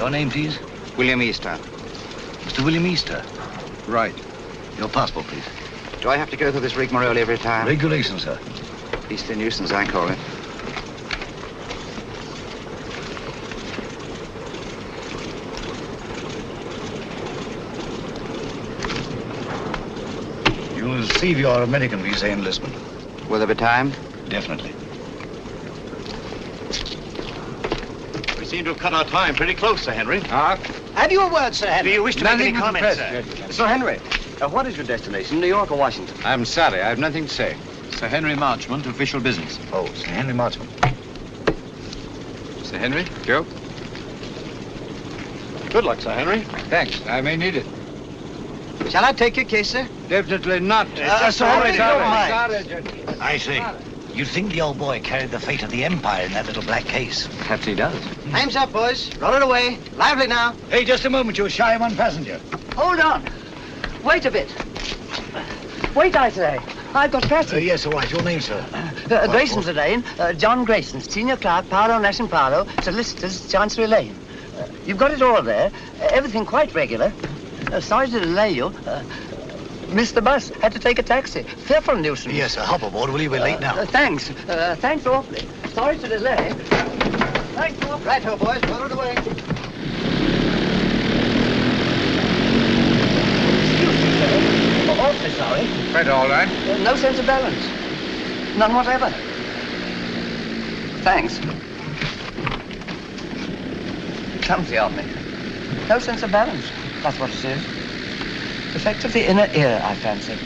Your name, please? William Easter. Mr. William Easter? Right. Your passport, please. Do I have to go through this rigmarole every time? Regulation, sir. Beastly nuisance, I call it. You'll receive your American visa in Lisbon. Will there be time? Definitely. We seem to have cut our time pretty close, Sir Henry. Have you a word, Sir Henry? Do you wish to make any comments, sir? Sir Henry, what is your destination, New York or Washington? I'm sorry, I have nothing to say. Sir Henry Marchmont, official business. Oh, Sir Henry Marchmont. Sir Henry, Joe? Good luck, Sir Henry. Thanks, I may need it. Shall I take your case, sir? Definitely not. Sir Henry, if you don't mind. I see. You think the old boy carried the fate of the Empire in that little black case? Perhaps he does. Time's up, boys. Roll it away. Lively now. Hey, just a moment. You're shy of one passenger. Hold on. Wait a bit. Wait, I say. I've got passage. Yes, all right. Your name, sir? Grayson's the name. John Grayson, senior clerk, Paolo Nash and Paolo, solicitors, Chancery Lane. You've got it all there. Everything quite regular. Sorry to delay you. Missed the bus. Had to take a taxi. Fearful nuisance. Yes, sir. Hop aboard, will you? We're late now. Thanks. Thanks awfully. Sorry to delay. Thanks awfully. Right-ho, boys. Roll it away. Excuse me, sir. Awfully sorry. Quite all right. No sense of balance. None whatever. Thanks. Clumsy of me. No sense of balance. That's what it is. Effect of the inner ear, I fancy.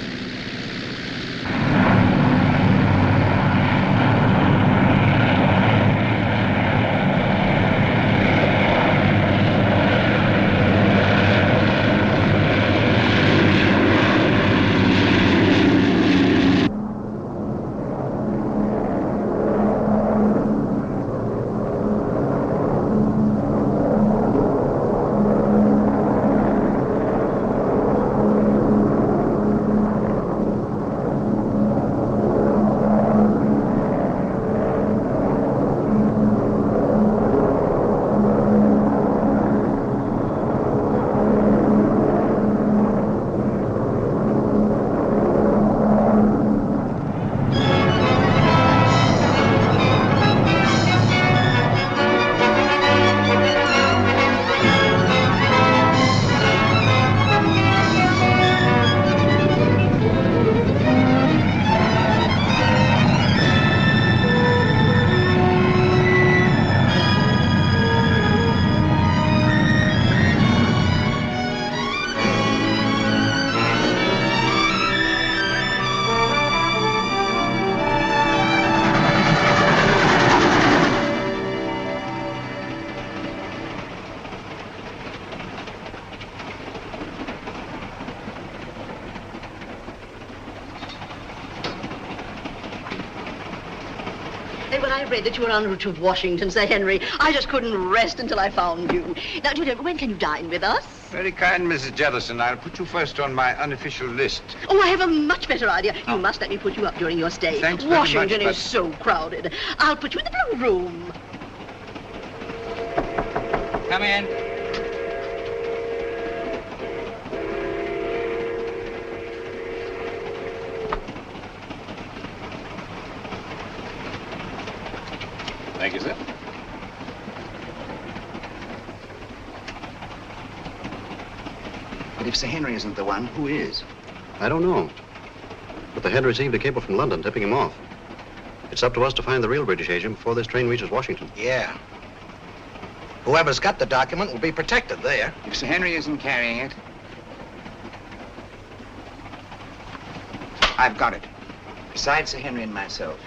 when I read that you were en route to Washington, Sir Henry, I just couldn't rest until I found you. Now, do you know, when can you dine with us? Very kind, Mrs. Jellison. I'll put you first on my unofficial list. Oh, I have a much better idea. You must let me put you up during your stay. Thanks very much, Washington but- is so crowded. I'll put you in the blue room. Come in. Thank you, sir. But if Sir Henry isn't the one, who is? I don't know. But the head received a cable from London tipping him off. It's up to us to find the real British agent before this train reaches Washington. Yeah. Whoever's got the document will be protected there. If Sir Henry isn't carrying it... I've got it. Besides Sir Henry and myself,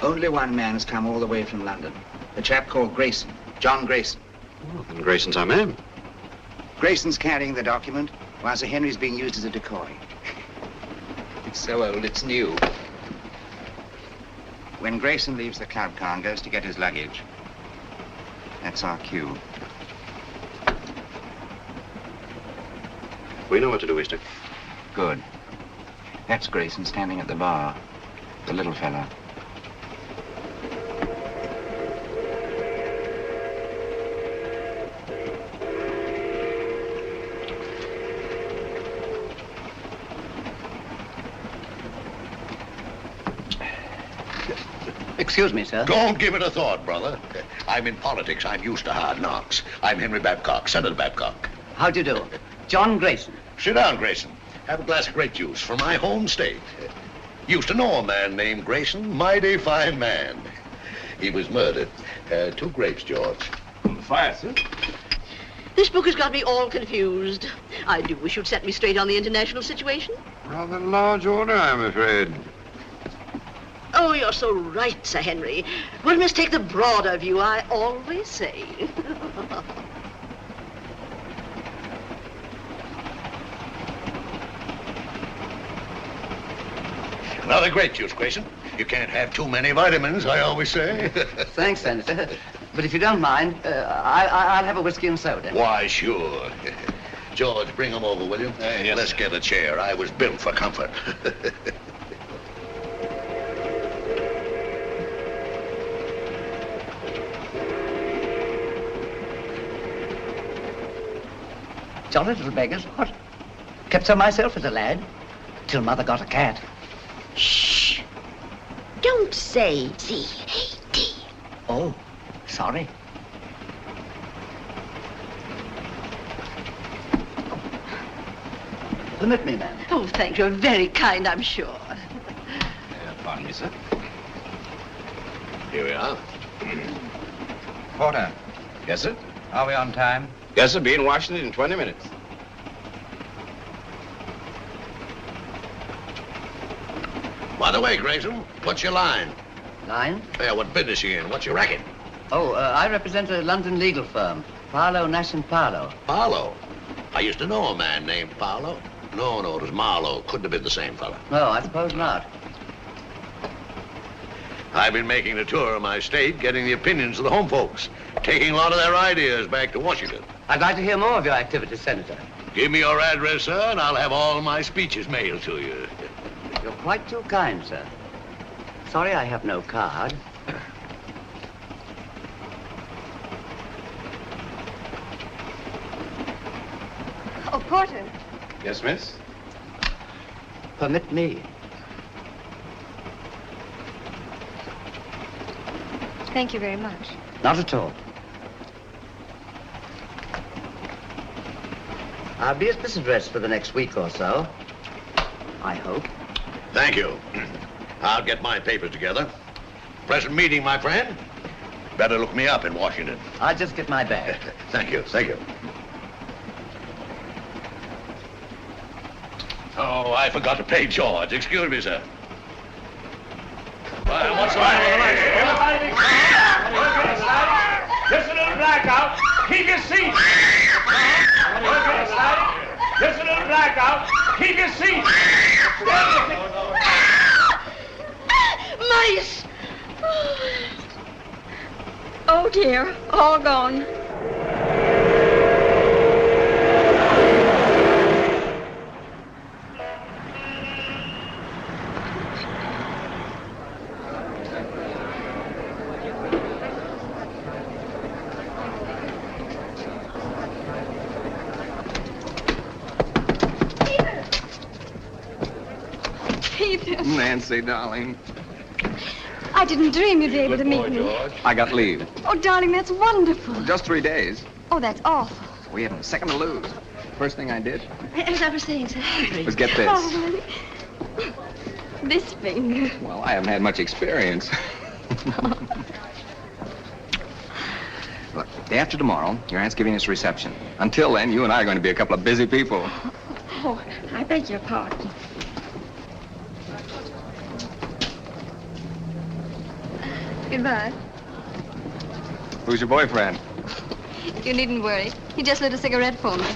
only one man has come all the way from London. A chap called Grayson, John Grayson. Well, then Grayson's our man. Grayson's carrying the document, while Sir Henry's being used as a decoy. It's so old, it's new. When Grayson leaves the club car and goes to get his luggage, that's our cue. We know what to do, Easter. Good. That's Grayson standing at the bar. The little fella. Excuse me, sir. Don't give it a thought, brother. I'm in politics. I'm used to hard knocks. I'm Henry Babcock, Senator Babcock. How do you do? John Grayson. Sit down, Grayson. Have a glass of grape juice from my home state. Used to know a man named Grayson. Mighty fine man. He was murdered. 2 grapes, George. On the fire, sir. This book has got me all confused. I do wish you'd set me straight on the international situation. Rather large order, I'm afraid. Oh, you're so right, Sir Henry. One must take the broader view, I always say. Another grape juice, Grayson. You can't have too many vitamins, I always say. Thanks, Senator. But if you don't mind, I'll have a whiskey and soda. Why, sure. George, bring him over, will you? Yes, Let's get a chair. I was built for comfort. Jolly little beggars, what? Kept to myself as a lad, till Mother got a cat. Shh. Don't say C-A-T. Oh, sorry. Permit me, ma'am. Oh, thank you. You're very kind, I'm sure. Pardon me, sir. Here we are. Porter. Yes, sir? Are we on time? Yes, sir. Be in Washington in 20 minutes. By the way, Grayson, what's your line? Line? Yeah, what business you in? What's your racket? Oh, I represent a London legal firm. Paolo, Nash & Paolo. Paolo. I used to know a man named Paolo. No, it was Marlowe. Couldn't have been the same fella. No, I suppose not. I've been making the tour of my state, getting the opinions of the home folks, taking a lot of their ideas back to Washington. I'd like to hear more of your activities, Senator. Give me your address, sir, and I'll have all my speeches mailed to you. You're quite too kind, sir. Sorry I have no card. Oh, Porter. Yes, miss? Permit me. Thank you very much. Not at all. I'll be at this address for the next week or so. I hope. Thank you. I'll get my papers together. Pleasant meeting, my friend. Better look me up in Washington. I'll just get my bag. Thank you, thank you. Oh, I forgot to pay George. Excuse me, sir. Well, what's the matter with the lights? Just a little blackout. Keep your seat. Just a little blackout. Keep your seat. Mice! here. All gone. Nancy, darling. I didn't dream you'd be able to meet me. George. I got leave. Oh, darling, that's wonderful. Just 3 days. Oh, that's awful. We haven't a second to lose. First thing I did As I was saying, Sir Henry. was get this. Oh, this finger. Well, I haven't had much experience. Look, day after tomorrow, your aunt's giving us a reception. Until then, you and I are going to be a couple of busy people. Oh, I beg your pardon. Goodbye. Who's your boyfriend? You needn't worry. He just lit a cigarette for me.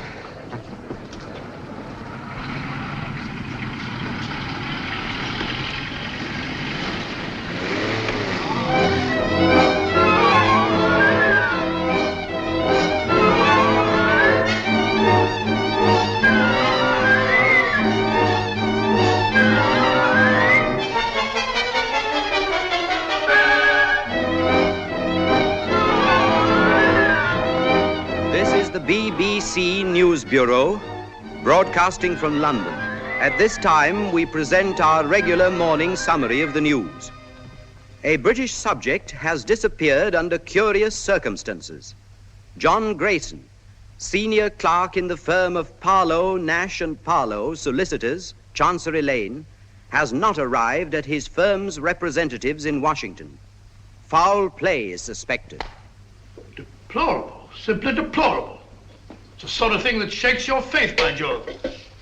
BBC News Bureau, broadcasting from London. At this time, we present our regular morning summary of the news. A British subject has disappeared under curious circumstances. John Grayson, senior clerk in the firm of Parlow, Nash and Parlow, solicitors, Chancery Lane, has not arrived at his firm's representatives in Washington. Foul play is suspected. Deplorable, simply deplorable. It's the sort of thing that shakes your faith, by Jove.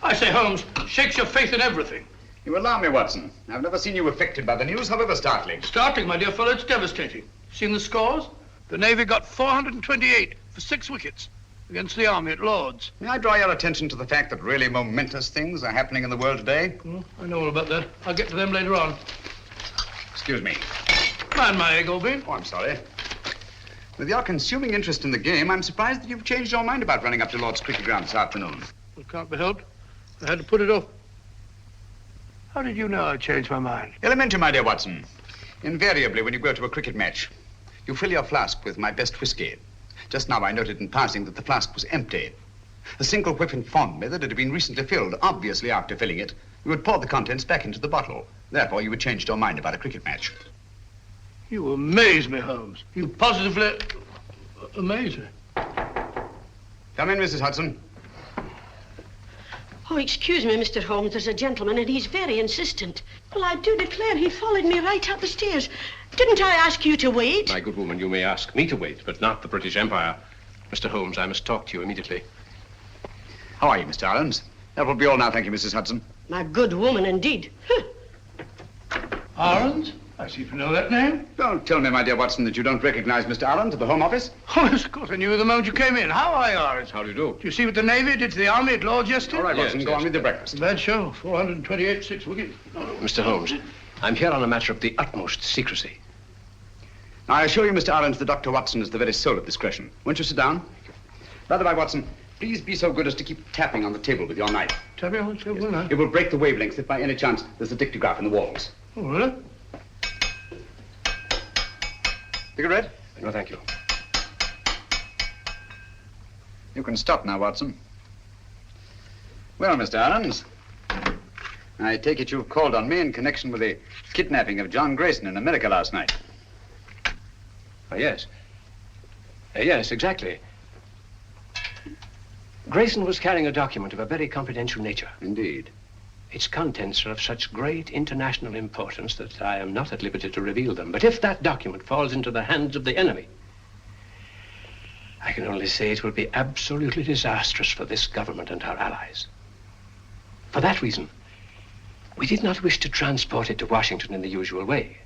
I say, Holmes, shakes your faith in everything. You alarm me, Watson. I've never seen you affected by the news, however startling. Startling, my dear fellow, it's devastating. Seen the scores? The Navy got 428 for 6 wickets against the Army at Lord's. May I draw your attention to the fact that really momentous things are happening in the world today? Oh, I know all about that. I'll get to them later on. Excuse me. Mind my egg, old bean. Oh, I'm sorry. With your consuming interest in the game, I'm surprised that you've changed your mind about running up to Lord's cricket ground this afternoon. It can't be helped. I had to put it off. How did you know I changed my mind? Elementary, my dear Watson. Invariably, when you go to a cricket match, you fill your flask with my best whiskey. Just now I noted in passing that the flask was empty. A single whiff informed me that it had been recently filled. Obviously, after filling it, you would pour the contents back into the bottle. Therefore, you had changed your mind about a cricket match. You amaze me, Holmes. You positively amaze me. Come in, Mrs. Hudson. Oh, excuse me, Mr. Holmes. There's a gentleman, and he's very insistent. Well, I do declare he followed me right up the stairs. Didn't I ask you to wait? My good woman, you may ask me to wait, but not the British Empire. Mr. Holmes, I must talk to you immediately. How are you, Mr. Ahrens? That will be all now, thank you, Mrs. Hudson. My good woman, indeed. Ahrens? I seem to know that name. Don't tell me, my dear Watson, that you don't recognize Mr. Ahrens at the Home Office. Oh, yes, of course. I knew the moment you came in. How are you, Ahrens? How do you do? Do you see what the Navy did to the Army at Lord's yesterday? All right, Watson, go on with your breakfast. Bad show. 428, 6 wickets. Mr. Holmes, I'm here on a matter of the utmost secrecy. Now, I assure you, Mr. Ahrens, that Dr. Watson is the very soul of discretion. Won't you sit down? By the way, Watson, please be so good as to keep tapping on the table with your knife. Tapping on the table, will I? It will break the wavelengths if by any chance there's a dictograph in the walls. Oh, really? Cigarette? No, thank you. You can stop now, Watson. Well, Mr. Ahrens, I take it you've called on me in connection with the kidnapping of John Grayson in America last night. Yes. Yes, exactly. Grayson was carrying a document of a very confidential nature. Indeed. Its contents are of such great international importance that I am not at liberty to reveal them. But if that document falls into the hands of the enemy, I can only say it will be absolutely disastrous for this government and our allies. For that reason, we did not wish to transport it to Washington in the usual way.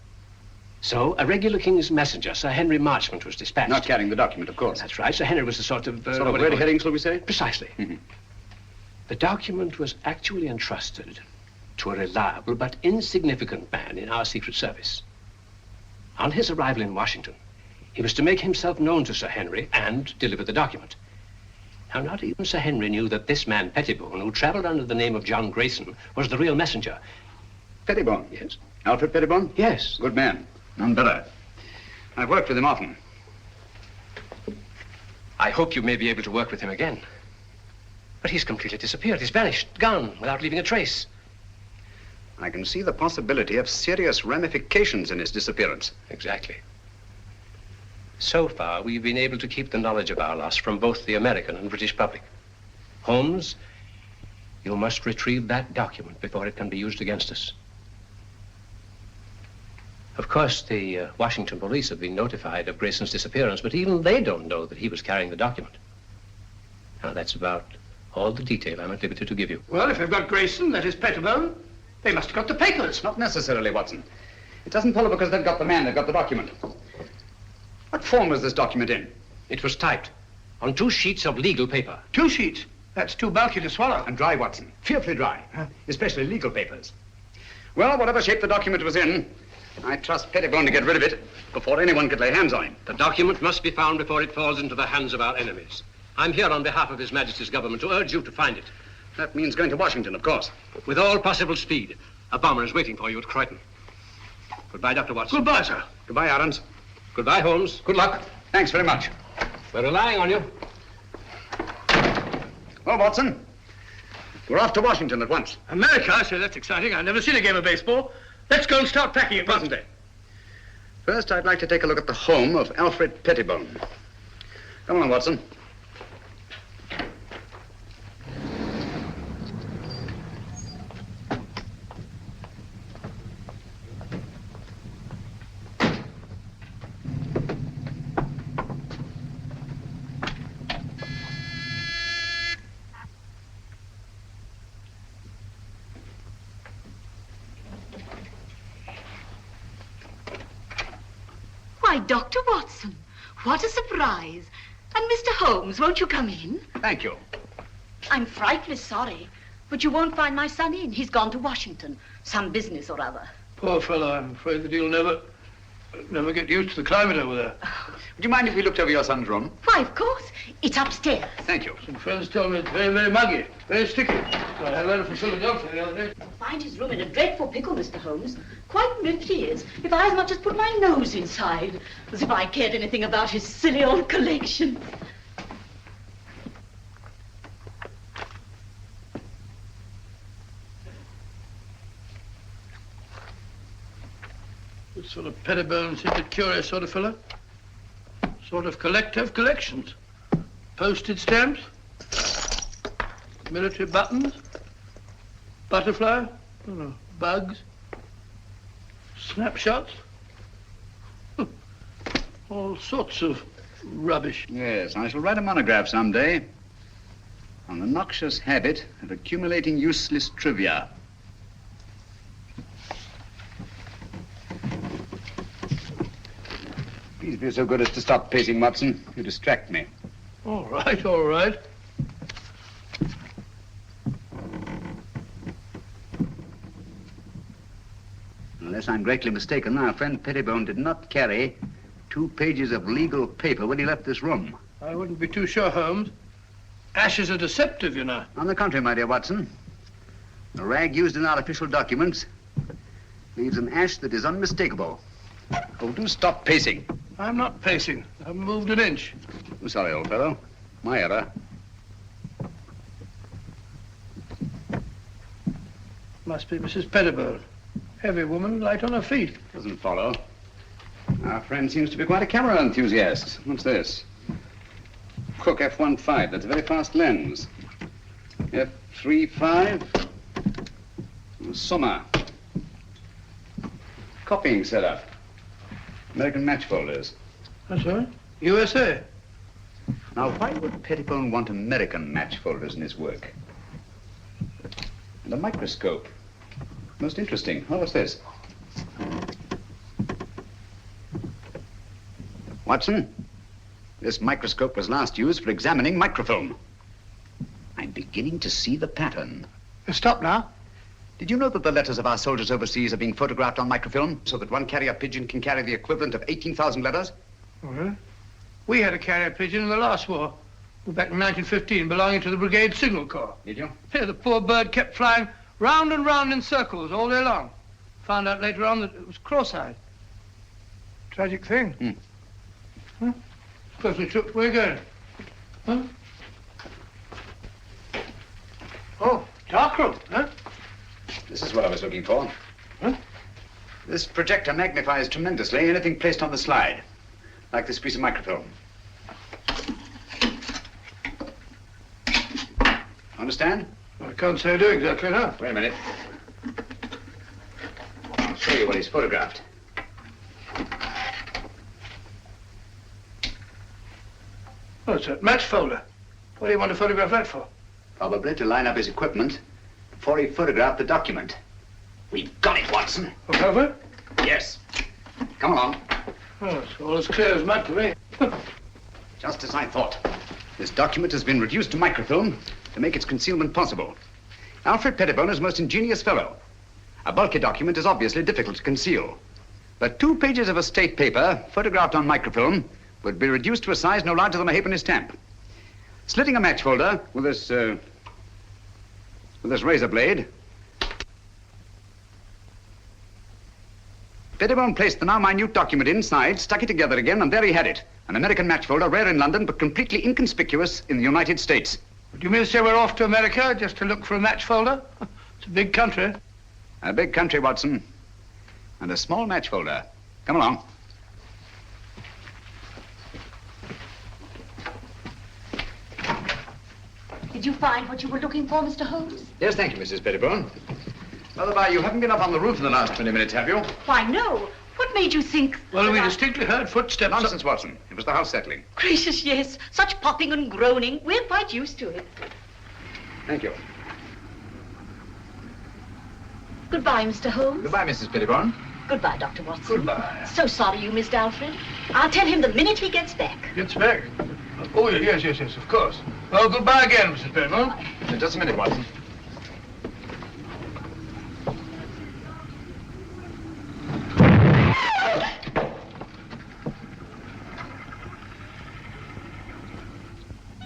So a regular King's messenger, Sir Henry Marchmont, was dispatched. Not carrying the document, of course. That's right. Sir Henry was a sort of... sort of red herring, shall we say? Precisely. Mm-hmm. The document was actually entrusted to a reliable but insignificant man in our Secret Service. On his arrival in Washington, He was to make himself known to Sir Henry and deliver the document. Now, not even Sir Henry knew that this man, Pettibone, who traveled under the name of John Grayson, was the real messenger. Pettibone? Yes. Alfred Pettibone? Yes. Good man. None better. I've worked with him often. I hope you may be able to work with him again. But he's completely disappeared. He's vanished, gone, without leaving a trace. I can see the possibility of serious ramifications in his disappearance. Exactly. So far, we've been able to keep the knowledge of our loss from both the American and British public. Holmes, you must retrieve that document before it can be used against us. Of course, the Washington police have been notified of Grayson's disappearance, but even they don't know that he was carrying the document. Now, that's about all the detail I'm at liberty to give you. Well, if they've got Grayson, that is Pettibone, they must have got the papers. Not necessarily, Watson. It doesn't follow because they've got the man, they've got the document. What form was this document in? It was typed on 2 sheets of legal paper. 2 sheets? That's too bulky to swallow. And dry, Watson. Fearfully dry. Especially legal papers. Well, whatever shape the document was in, I trust Pettibone to get rid of it before anyone could lay hands on him. The document must be found before it falls into the hands of our enemies. I'm here on behalf of His Majesty's government to urge you to find it. That means going to Washington, of course. With all possible speed. A bomber is waiting for you at Croydon. Goodbye, Dr. Watson. Goodbye, sir. Goodbye, Ahrens. Goodbye, Holmes. Good luck. Thanks very much. We're relying on you. Well, Watson, we're off to Washington at once. America? I say, that's exciting. I've never seen a game of baseball. Let's go and start packing at present day. First, I'd like to take a look at the home of Alfred Pettibone. Come on, Watson. Why, Dr. Watson, what a surprise. And Mr. Holmes, won't you come in? Thank you. I'm frightfully sorry, but you won't find my son in. He's gone to Washington. Some business or other. Poor fellow, I'm afraid that he'll never get used to the climate over there. Would you mind if we looked over your son's room? Why, of course. It's upstairs. Thank you. Some friends tell me it's very, very muggy, very sticky. I had a letter from Philadelphia the other day. Find his room in a dreadful pickle, Mr. Holmes. Quite miffed he is. If I as much as put my nose inside. As if I cared anything about his silly old collection. This sort of Pettibone seems a curious sort of fellow. Sort of collector of collections. Postage stamps, military buttons, butterfly, bugs, snapshots. All sorts of rubbish. Yes, I shall write a monograph someday on the noxious habit of accumulating useless trivia. Please be so good as to stop pacing, Watson. You distract me. All right, all right. Unless I'm greatly mistaken, our friend Pettibone did not carry 2 pages of legal paper when he left this room. I wouldn't be too sure, Holmes. Ashes are deceptive, you know. On the contrary, my dear Watson, the rag used in our official documents leaves an ash that is unmistakable. Oh, do stop pacing. I'm not pacing. I haven't moved an inch. I'm sorry, old fellow. My error. Must be Mrs. Pettibone. Heavy woman, light on her feet. Doesn't follow. Our friend seems to be quite a camera enthusiast. What's this? Cook F1.5. That's a very fast lens. F3.5. Summer. Copying setup. American match folders. That's right. USA. Now, why would Pettibone want American match folders in his work? And a microscope. Most interesting. Oh, what's this? Watson, this microscope was last used for examining microfilm. I'm beginning to see the pattern. Stop now. Did you know that the letters of our soldiers overseas are being photographed on microfilm so that one carrier pigeon can carry the equivalent of 18,000 letters? Oh, really? We had a carrier pigeon in the last war. Back in 1915, belonging to the Brigade Signal Corps. Did you? Yeah, the poor bird kept flying round and round in circles all day long. Found out later on that it was cross-eyed. Tragic thing. Huh? Perfectly true. Where are you going? Huh? Oh, dark room, huh? This is what I was looking for. Huh? This projector magnifies tremendously anything placed on the slide, like this piece of microfilm. Understand? I can't say I do exactly, no. Wait a minute. I'll show you what he's photographed. Oh, it's a match folder. What do you want to photograph that for? Probably to line up his equipment before he photographed the document. We've got it, Watson. Look over? Yes. Come along. Oh, it's all as clear as mud to me. Just as I thought. This document has been reduced to microfilm to make its concealment possible. Alfred Pettibone is a most ingenious fellow. A bulky document is obviously difficult to conceal. But 2 pages of a state paper, photographed on microfilm, would be reduced to a size no larger than a halfpenny stamp. Slitting a match folder with this razor blade, Pettibone placed the now minute document inside, stuck it together again, and there he had it. An American match folder, rare in London, but completely inconspicuous in the United States. Do you mean to say we're off to America just to look for a match folder? It's a big country. A big country, Watson. And a small match folder. Come along. Did you find what you were looking for, Mr. Holmes? Yes, thank you, Mrs. Pettibone. By you haven't been up on the roof in the last 20 minutes, have you? Why, no. What made you think... Well, we distinctly heard footsteps. Nonsense, Watson. It was the house settling. Gracious, yes. Such popping and groaning. We're quite used to it. Thank you. Goodbye, Mr. Holmes. Goodbye, Mrs. Pettibone. Goodbye, Dr. Watson. Goodbye. So sorry you missed Alfred. I'll tell him the minute he gets back. Gets back? Oh, yes, of course. Well, goodbye again, Mrs. Pettibone. Just a minute, Watson.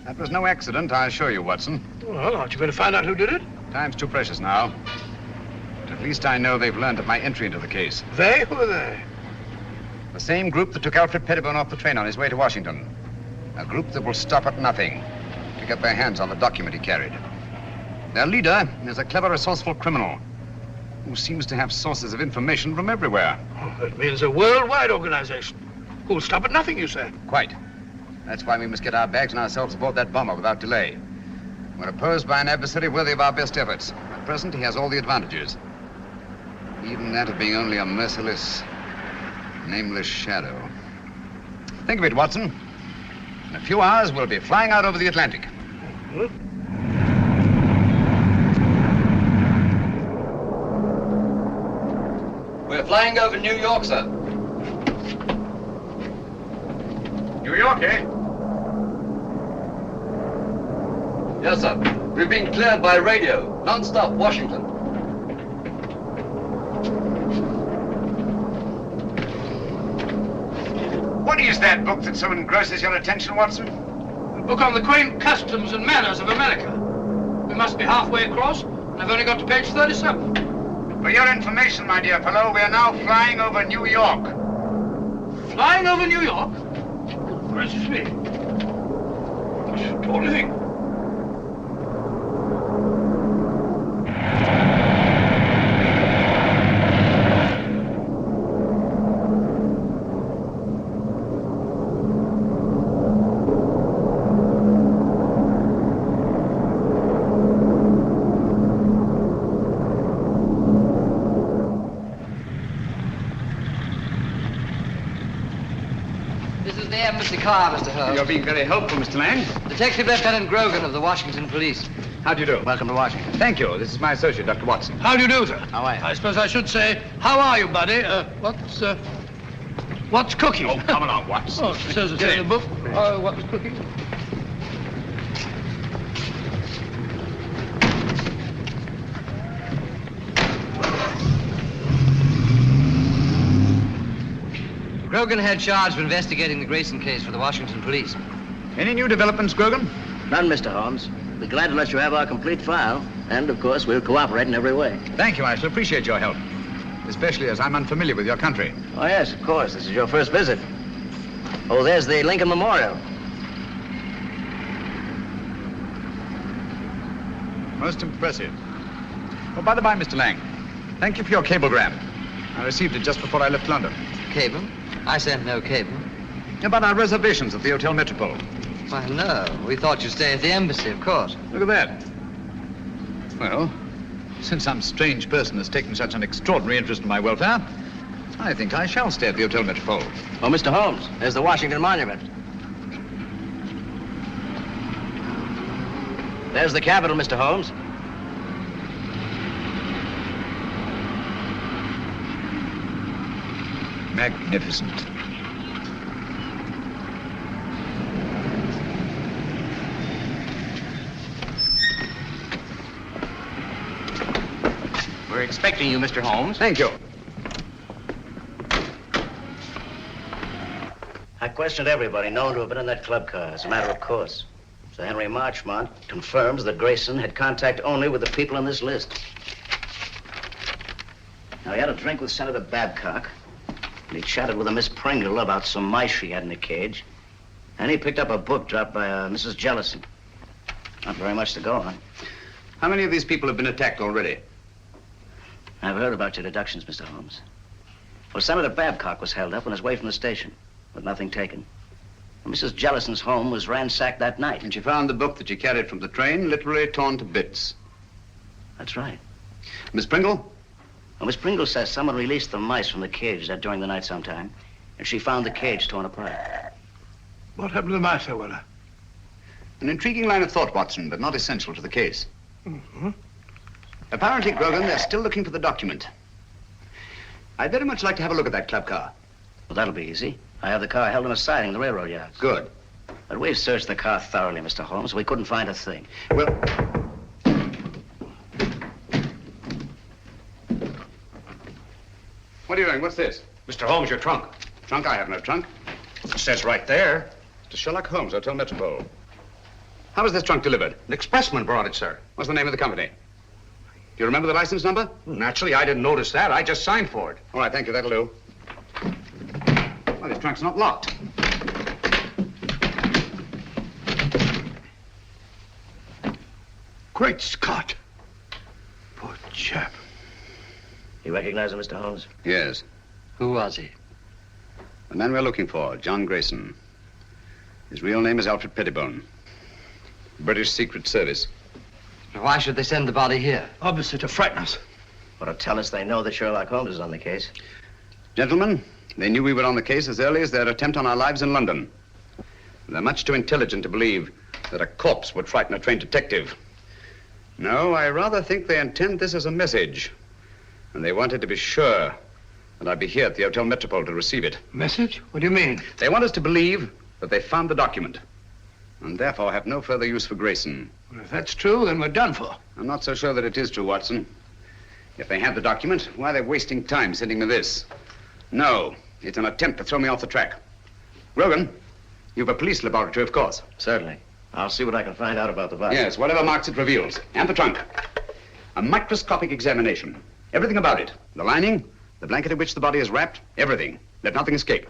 That was no accident, I assure you, Watson. Well, aren't you going to find out who did it? Time's too precious now. But at least I know they've learned of my entry into the case. They? Who are they? The same group that took Alfred Pettibone off the train on his way to Washington. A group that will stop at nothing to get their hands on the document he carried. Their leader is a clever, resourceful criminal who seems to have sources of information from everywhere. Oh, that means a worldwide organization. Who'll stop at nothing, you say? Quite. That's why we must get our bags and ourselves aboard that bomber without delay. We're opposed by an adversary worthy of our best efforts. At present, he has all the advantages. Even that of being only a merciless, nameless shadow. Think of it, Watson. In a few hours, we'll be flying out over the Atlantic. We're flying over New York, sir. New York, eh? Yes, sir. We've been cleared by radio. Non-stop, Washington. What is that book that so engrosses your attention, Watson? A book on the quaint customs and manners of America. We must be halfway across, and I've only got to page 37. For your information, my dear fellow, we are now flying over New York. Flying over New York? Gracious me. What's the only thing? Mr. Carr, Mr. Holmes. You're being very helpful, Mr. Lang. Detective Lieutenant Grogan of the Washington Police. How do you do? Welcome to Washington. Thank you. This is my associate, Dr. Watson. How do you do, sir? How are you? I suppose I should say, how are you, buddy? What's cooking? Oh, come along, Watson. Oh, it says it's in the book. What's cooking? Grogan had charge of investigating the Grayson case for the Washington police. Any new developments, Grogan? None, Mr. Holmes. We're glad to let you have our complete file. And, of course, we'll cooperate in every way. Thank you. I shall appreciate your help. Especially as I'm unfamiliar with your country. Oh, yes, of course. This is your first visit. Oh, there's the Lincoln Memorial. Most impressive. Oh, by the by, Mr. Lang, thank you for your cablegram. I received it just before I left London. Cable? I sent no cable. About our reservations at the Hotel Metropole. Why, no. We thought you'd stay at the embassy, of course. Look at that. Well, since some strange person has taken such an extraordinary interest in my welfare, I think I shall stay at the Hotel Metropole. Oh, Mr. Holmes, there's the Washington Monument. There's the Capitol, Mr. Holmes. Magnificent. We're expecting you, Mr. Holmes. Thank you. I questioned everybody known to have been in that club car, as a matter of course. Sir Henry Marchmont confirms that Grayson had contact only with the people on this list. Now, he had a drink with Senator Babcock, and he chatted with a Miss Pringle about some mice she had in the cage, and he picked up a book dropped by Mrs. Jellison. Not very much to go on. How many of these people have been attacked already? I've heard about your deductions, Mr. Holmes. Well, Senator Babcock was held up on his way from the station, with nothing taken. And Mrs. Jellison's home was ransacked that night. And she found the book that she carried from the train literally torn to bits. That's right. Miss Pringle? Well, Miss Pringle says someone released the mice from the cage during the night sometime, and she found the cage torn apart. What happened to the mice, I wonder? An intriguing line of thought, Watson, but not essential to the case. Mm-hmm. Apparently, Grogan, they're still looking for the document. I'd very much like to have a look at that club car. Well, that'll be easy. I have the car held in a siding in the railroad yards. Good. But we've searched the car thoroughly, Mr. Holmes. We couldn't find a thing. Well... What are you doing? What's this? Mr. Holmes, your trunk. Trunk? I have no trunk. It says right there. To Sherlock Holmes, Hotel Metropole. How was this trunk delivered? An expressman brought it, sir. What's the name of the company? Do you remember the license number? Naturally, I didn't notice that. I just signed for it. All right, thank you. That'll do. Well, this trunk's not locked. Great Scott. Poor chap. You recognize him, Mr. Holmes? Yes. Who was he? The man we're looking for, John Grayson. His real name is Alfred Pettibone. British Secret Service. Why should they send the body here? Obviously to frighten us. Or to tell us they know that Sherlock Holmes is on the case. Gentlemen, they knew we were on the case as early as their attempt on our lives in London. They're much too intelligent to believe that a corpse would frighten a trained detective. No, I rather think they intend this as a message. And they wanted to be sure that I'd be here at the Hotel Metropole to receive it. Message? What do you mean? They want us to believe that they found the document. And therefore have no further use for Grayson. Well, if that's true, then we're done for. I'm not so sure that it is true, Watson. If they have the document, why are they wasting time sending me this? No, it's an attempt to throw me off the track. Grogan, you've a police laboratory, of course. Certainly. I'll see what I can find out about the body. Yes, whatever marks it reveals. And the trunk. A microscopic examination. Everything about it. The lining, the blanket in which the body is wrapped, everything. Let nothing escape.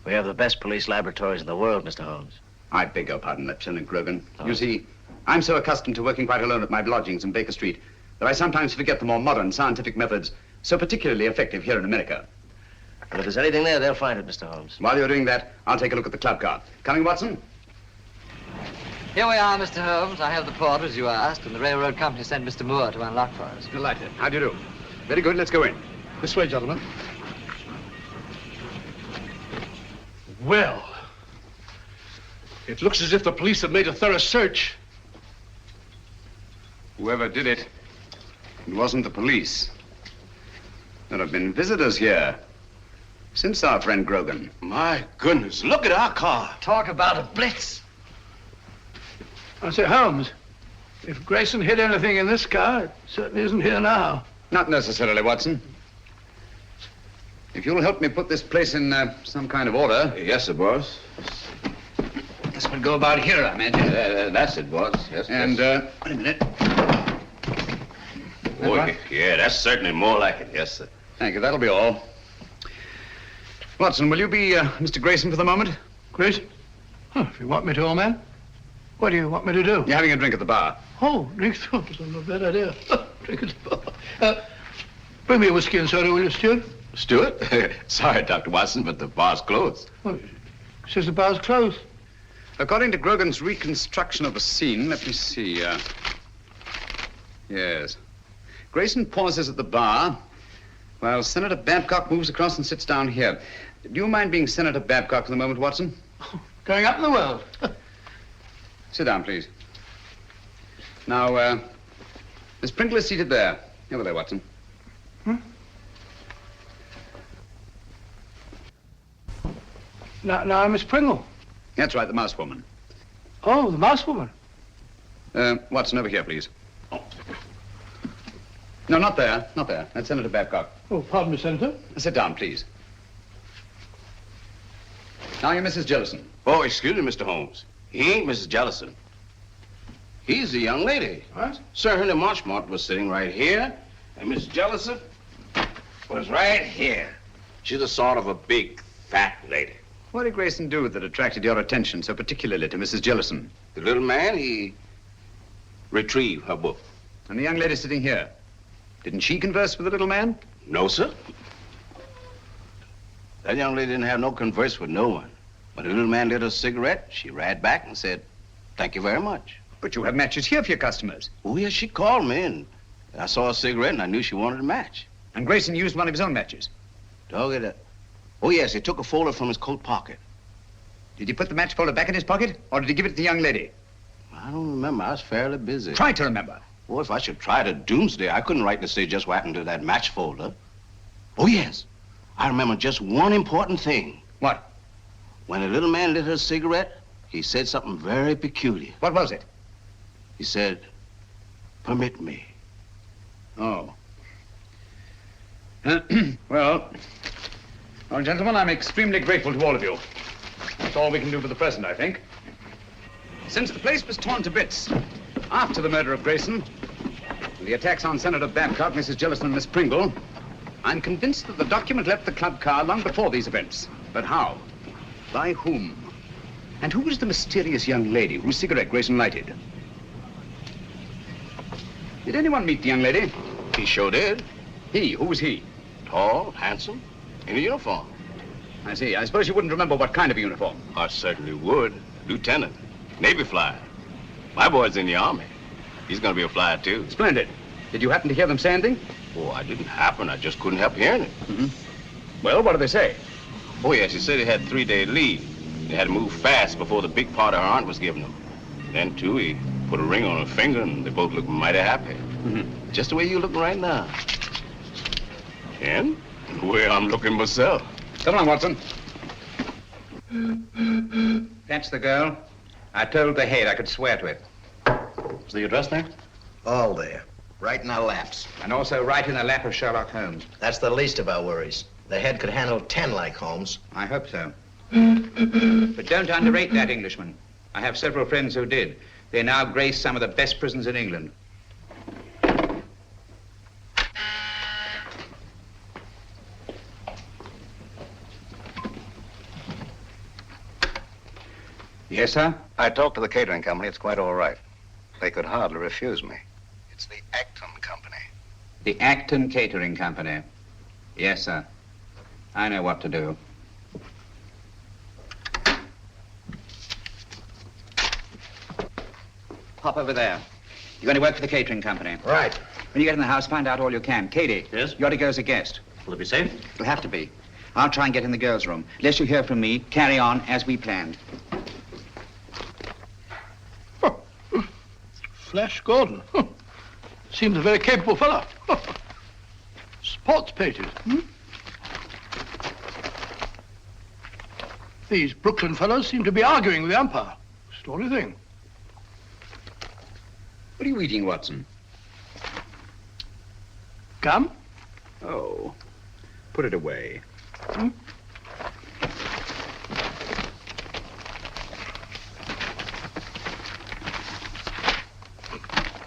We have the best police laboratories in the world, Mr. Holmes. I beg your pardon, Lieutenant Grogan. You see, I'm so accustomed to working quite alone at my lodgings in Baker Street that I sometimes forget the more modern scientific methods so particularly effective here in America. But if there's anything there, they'll find it, Mr. Holmes. While you're doing that, I'll take a look at the club car. Coming, Watson? Here we are, Mr. Holmes. I have the port, as you asked, and the railroad company sent Mr. Muir to unlock for us. Delighted. How do you do? Very good. Let's go in. This way, gentlemen. Well, it looks as if the police have made a thorough search. Whoever did it, it wasn't the police. There have been visitors here since our friend Grogan. My goodness, look at our car. Talk about a blitz. I say, Holmes, if Grayson hid anything in this car, it certainly isn't here now. Not necessarily, Watson. If you'll help me put this place in some kind of order. Yes, sir, boss. This would go about here, I imagine. That's it, boss. Yes, and, yes. Wait a minute. Oh, yeah, that's certainly more like it. Yes, sir. Thank you. That'll be all. Watson, will you be Mr. Grayson for the moment? Grayson? Oh, if you want me to, old man. What do you want me to do? You're having a drink at the bar. Oh, drink? Oh, that's not a bad idea. Drink at the bar. Bring me a whiskey and soda, will you, Stuart? Stuart? Sorry, Dr. Watson, but the bar's closed. Oh, it says the bar's closed. According to Grogan's reconstruction of the scene, let me see. Yes. Grayson pauses at the bar while Senator Babcock moves across and sits down here. Do you mind being Senator Babcock for the moment, Watson? Going up in the world. Sit down, please. Now, Miss Pringle is seated there. Over there, Watson. Now, Miss Pringle. That's right, the mouse woman. Oh, the mouse woman. Watson, over here, please. No, not there. Not there. That's Senator Babcock. Oh, pardon me, Senator. Sit down, please. Now you're Mrs. Jellison. Oh, excuse me, Mr. Holmes. He ain't Mrs. Jellison. He's the young lady. What? Sir Henry Marchmont was sitting right here, and Miss Jellison was right here. She's a sort of a big, fat lady. What did Grayson do that attracted your attention so particularly to Mrs. Jellison? The little man, he retrieved her book. And the young lady sitting here, didn't she converse with the little man? No, sir. That young lady didn't have no converse with no one. When the little man lit a cigarette, she ran back and said, "Thank you very much." But you have matches here for your customers. Oh, yes, she called me, and I saw a cigarette, and I knew she wanted a match. And Grayson used one of his own matches? Dog it. Oh, yes, he took a folder from his coat pocket. Did he put the match folder back in his pocket, or did he give it to the young lady? I don't remember. I was fairly busy. Try to remember. Oh, if I should try to doomsday, I couldn't rightly say just what happened to that match folder. Oh, yes. I remember just one important thing. What? When the little man lit her cigarette, he said something very peculiar. What was it? He said, "Permit me." Oh. Well, gentlemen, I'm extremely grateful to all of you. That's all we can do for the present, I think. Since the place was torn to bits after the murder of Grayson, the attacks on Senator Babcock, Mrs. Jellison, and Miss Pringle, I'm convinced that the document left the club car long before these events. But how? By whom? And who was the mysterious young lady whose cigarette Grayson lighted? Did anyone meet the young lady? He sure did. He? Who was he? Tall, handsome, in a uniform. I see. I suppose you wouldn't remember what kind of a uniform. I certainly would. Lieutenant, Navy flyer. My boy's in the Army. He's going to be a flyer, too. Splendid. Did you happen to hear them say anything? Oh, I didn't happen. I just couldn't help hearing it. Mm-hmm. Well, what did they say? Oh, yes, he said he had 3-day leave. They had to move fast before the big part of her aunt was giving him. Then, too, he put a ring on her finger, and they both looked mighty happy. Mm-hmm. Just the way you looking right now. And the way I'm looking myself. Come on, Watson. That's the girl. I told the head I could swear to it. Is the address there? All there. Right in our laps. And also right in the lap of Sherlock Holmes. That's the least of our worries. The head could handle 10 like Holmes. I hope so. But don't underrate that Englishman. I have several friends who did. They now grace some of the best prisons in England. Yes, sir? I talked to the catering company. It's quite all right. They could hardly refuse me. It's the Acton Company. The Acton Catering Company. Yes, sir. I know what to do. Pop over there. You're going to work for the catering company. Right. When you get in the house, find out all you can. Cady. Yes? You ought to go as a guest. Will it be safe? It'll have to be. I'll try and get in the girls' room. Unless you hear from me, carry on as we planned. Flash Gordon. Seems a very capable fellow. Sports pages. These Brooklyn fellows seem to be arguing with the umpire. Story thing. What are you eating, Watson? Gum? Oh. Put it away. Hmm?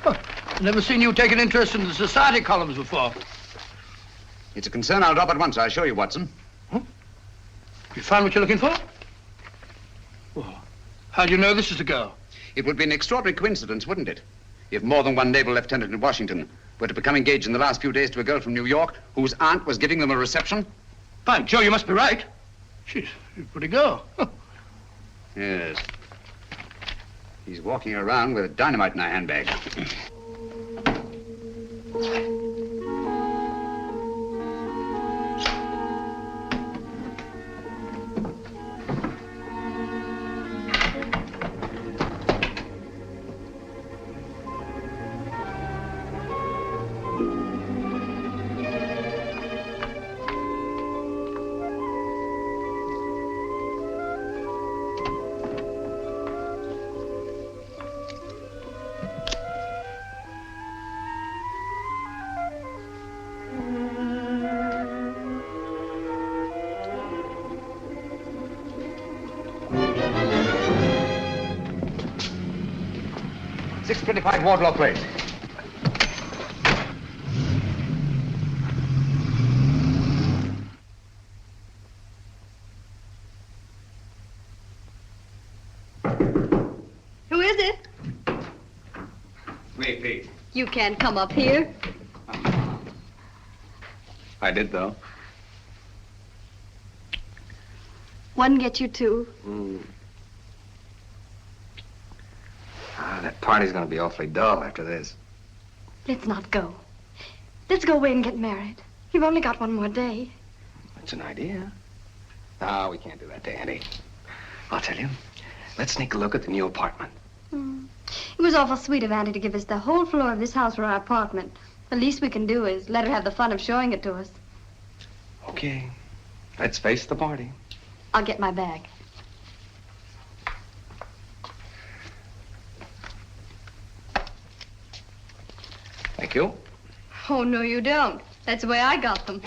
I've never seen you take an interest in the society columns before. It's a concern I'll drop at once, I assure you, Watson. Huh? You found what you're looking for? Well, how do you know this is the girl? It would be an extraordinary coincidence, wouldn't it? If more than one naval lieutenant in Washington were to become engaged in the last few days to a girl from New York whose aunt was giving them a reception. By Joe, you must be right. She's a pretty girl. Yes. He's walking around with dynamite in her handbag. Wardlaw Place. Who is it? Me, Pete. You can't come up here. I did, though. One get you two. That party's gonna be awfully dull after this. Let's not go. Let's go away and get married. You've only got one more day. That's an idea. No, we can't do that to Annie. I'll tell you. Let's sneak a look at the new apartment. It was awful sweet of Auntie to give us the whole floor of this house for our apartment. The least we can do is let her have the fun of showing it to us. Okay. Let's face the party. I'll get my bag. Thank you. Oh, no, you don't. That's the way I got them.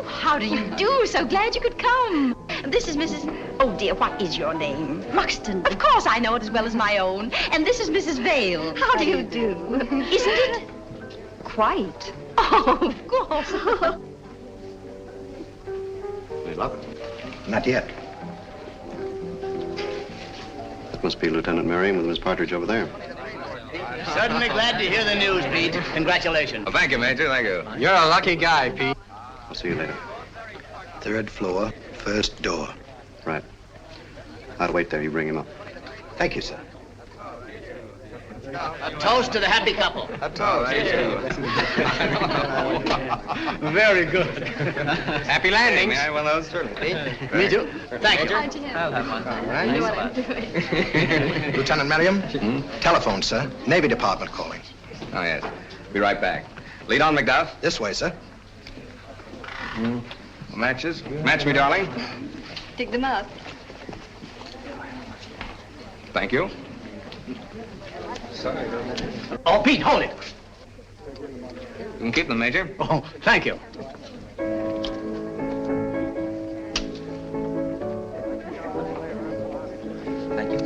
How do you do? So glad you could come. This is Mrs. Oh, dear, what is your name? Ruxton. Of course, I know it as well as my own. And this is Mrs. Vale. How do you do? Isn't it? Quite. Oh, of course. We love it. Not yet. That must be Lieutenant Merriam with Miss Partridge over there. Certainly glad to hear the news, Pete. Congratulations. Well, thank you, Major. Thank you. You're a lucky guy, Pete. I'll see you later. 3rd floor, 1st door. Right. I'll wait there. You bring him up. Thank you, sir. A toast to the happy couple. A toast. Very good. Happy landings. May I have one of those, certainly? Me too. Thank you. Hi, Jim. I know what I'm doing. Lieutenant Merriam? Telephone, sir. Navy Department calling. Oh, yes. Be right back. Lead on, Macduff. This way, sir. Matches? Match me, darling. Dig them up. Thank you. Sorry. Oh, Pete, hold it. You can keep them, Major. Oh, thank you. Thank you.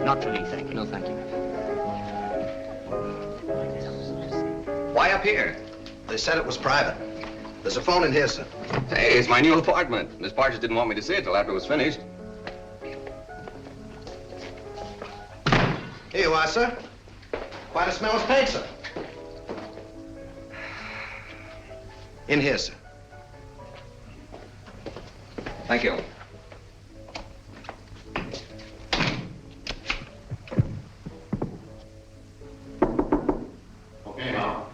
Not for me, thank you. No, thank you. Why up here? They said it was private. There's a phone in here, sir. Hey, it's my new apartment. Miss Partridge didn't want me to see it till after it was finished. Here you are, sir. Quite a smell of paint, sir. In here, sir. Thank you. Okay, now.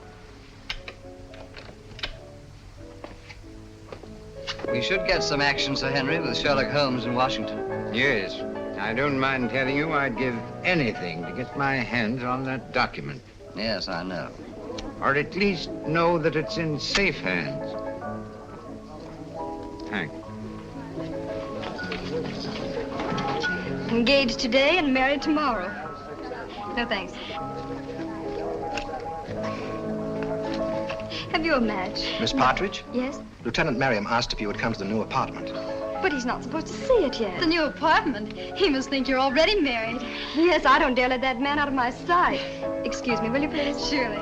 We should get some action, Sir Henry, with Sherlock Holmes in Washington. Yes. I don't mind telling you I'd give anything to get my hands on that document. Yes, I know. Or at least know that it's in safe hands. Thanks. Engaged today and married tomorrow. No thanks. Have you a match? Miss Partridge? Yes? Lieutenant Merriam asked if you would come to the new apartment. But he's not supposed to see it yet. The new apartment? He must think you're already married. Yes, I don't dare let that man out of my sight. Excuse me, will you please? Surely.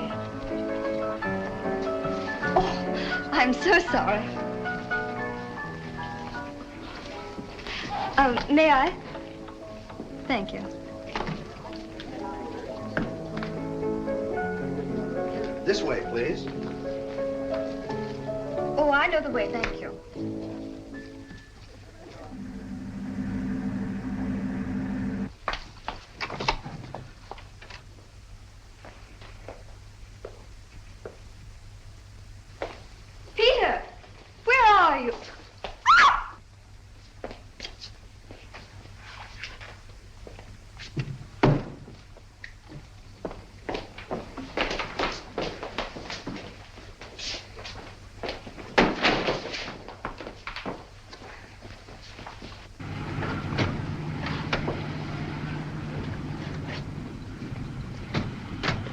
Oh, I'm so sorry. May I? Thank you. This way, please. Oh, I know the way, thank you. Peter, where are you?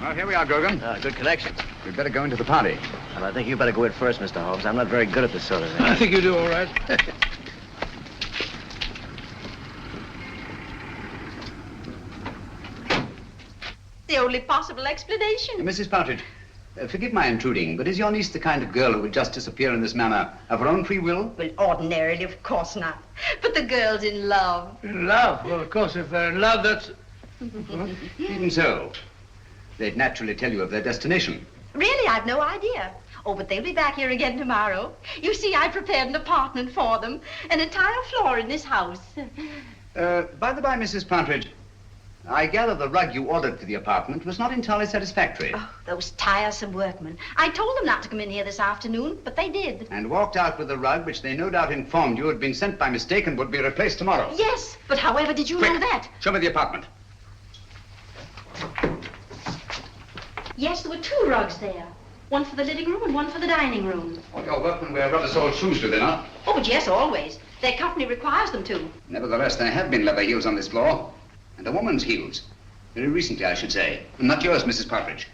Well, here we are, Grogan. Good connection. We'd better go into the party. Well, I think you better go in first, Mr. Holmes. I'm not very good at this sort of thing. I think you do all right. The only possible explanation. Mrs. Partridge, forgive my intruding, but is your niece the kind of girl who would just disappear in this manner of her own free will? Well, ordinarily, of course not. But the girl's in love. In love? Well, of course, if they're in love, that's... Even so, they'd naturally tell you of their destination. Really, I've no idea. Oh, but they'll be back here again tomorrow. You see, I prepared an apartment for them. An entire floor in this house. By the by, Mrs. Partridge, I gather the rug you ordered for the apartment was not entirely satisfactory. Oh, those tiresome workmen. I told them not to come in here this afternoon, but they did. And walked out with the rug, which they no doubt informed you had been sent by mistake and would be replaced tomorrow. Yes, but however did you know that? Show me the apartment. Yes, there were two rugs there. One for the living room and one for the dining room. All your workmen wear rubber-soled shoes, do they not? Oh, but yes, always. Their company requires them to. Nevertheless, there have been leather heels on this floor. And a woman's heels. Very recently, I should say. Not yours, Mrs. Partridge.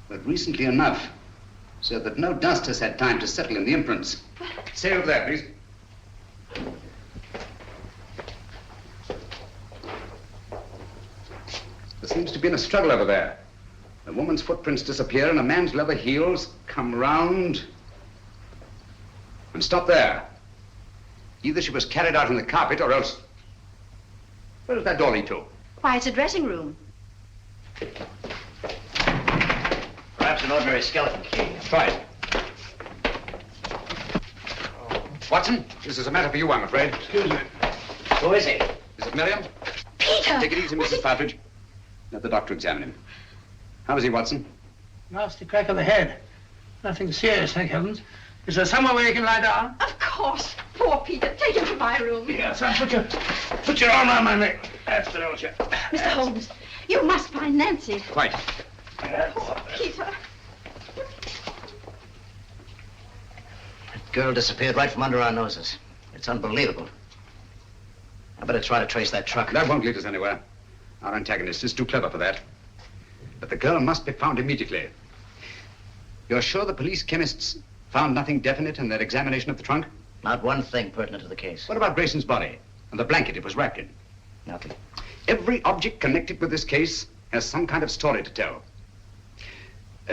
But recently enough, so that no dust has had time to settle in the imprints. Stay over there, please. There seems to be a struggle over there. A woman's footprints disappear and a man's leather heels come round and stop there. Either she was carried out in the carpet or else... Where does that door lead to? Why, it's a dressing room. Perhaps an ordinary skeleton key. Try it. Watson, this is a matter for you, I'm afraid. Excuse me. Who is he? Is it Merriam? Peter! Take it easy, Mrs. Partridge. Let the doctor examine him. How is he, Watson? Nasty crack of the head. Nothing serious, thank heavens. Is there somewhere where you can lie down? Of course. Poor Peter. Take him to my room. Yes, son, put your arm around my neck. That's the old chap. Mr. Holmes, you must find Nancy. Quite. Poor Peter. That girl disappeared right from under our noses. It's unbelievable. I better try to trace that truck. That won't lead us anywhere. Our antagonist is too clever for that. But the girl must be found immediately. You're sure the police chemists found nothing definite in their examination of the trunk? Not one thing pertinent to the case. What about Grayson's body and the blanket it was wrapped in? Nothing. Every object connected with this case has some kind of story to tell.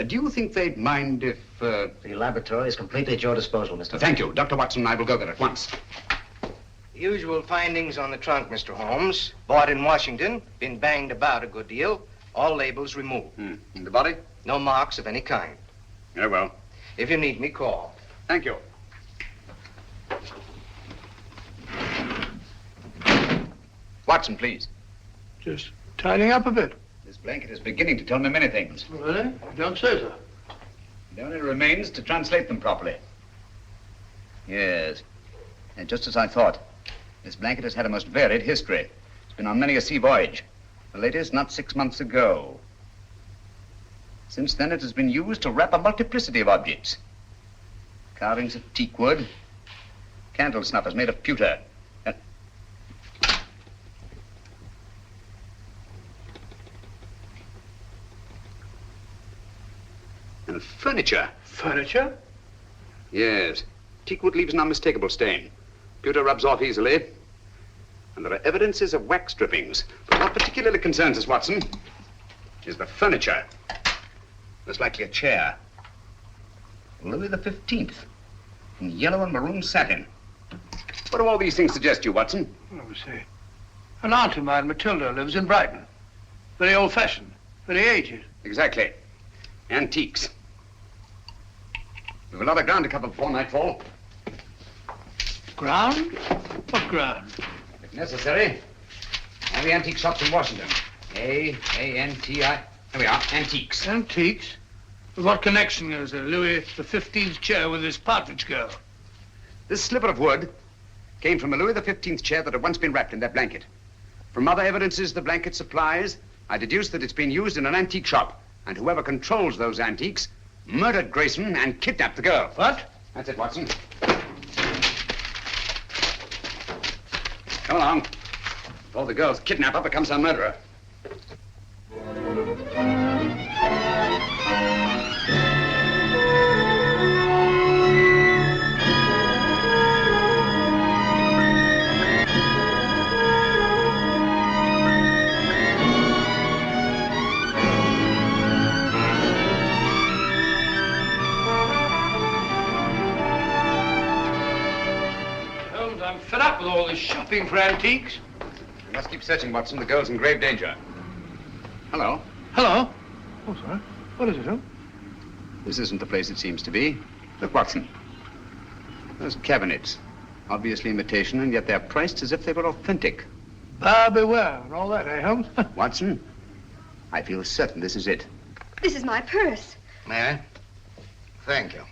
Do you think they'd mind if... The laboratory is completely at your disposal, Mr. Thank you. Dr. Watson and I will go there at once. Usual findings on the trunk, Mr. Holmes. Bought in Washington, been banged about a good deal. All labels removed. And the body? No marks of any kind. Very well. If you need me, call. Thank you. Watson, please. Just tidying up a bit. This blanket is beginning to tell me many things. Really? You don't say so. It only remains to translate them properly. Yes. And just as I thought. This blanket has had a most varied history. It's Been on many a sea voyage. The latest not 6 months ago. Since then, it has been used to wrap a multiplicity of objects. Carvings of teak wood, candle snuffers made of pewter, and furniture. Furniture? Yes. Teakwood leaves an unmistakable stain. Pewter rubs off easily. And there are evidences of wax drippings. But what particularly concerns us, Watson, is the furniture. Most likely a chair. Louis the 15th. In yellow and maroon satin. What do all these things suggest to you, Watson? Let me see. An aunt of mine, Matilda, lives in Brighton. Very old-fashioned. Very aged. Exactly. Antiques. We've a lot of ground to cover before nightfall. Ground? What ground? If necessary, all the antique shops in Washington. A-N-T-I. There we are, antiques. Antiques? What connection is there? Louis XV's chair with his Partridge girl? This sliver of wood came from a Louis XV chair that had once been wrapped in that blanket. From other evidences the blanket supplies, I deduce that it's been used in an antique shop. And whoever controls those antiques murdered Grayson and kidnapped the girl. What? That's it, Watson. Come along. Before the girl's kidnapper becomes her murderer. I'm fed up with all this shopping for antiques. We must keep searching, Watson. The girl's in grave danger. Hello. Hello? Oh, sorry. What is it, Holmes? This isn't the place it seems to be. Look, Watson. Those cabinets. Obviously imitation, and yet they're priced as if they were authentic. Buyer beware and all that, eh, Holmes? Watson, I feel certain this is it. This is my purse. May I? Thank you.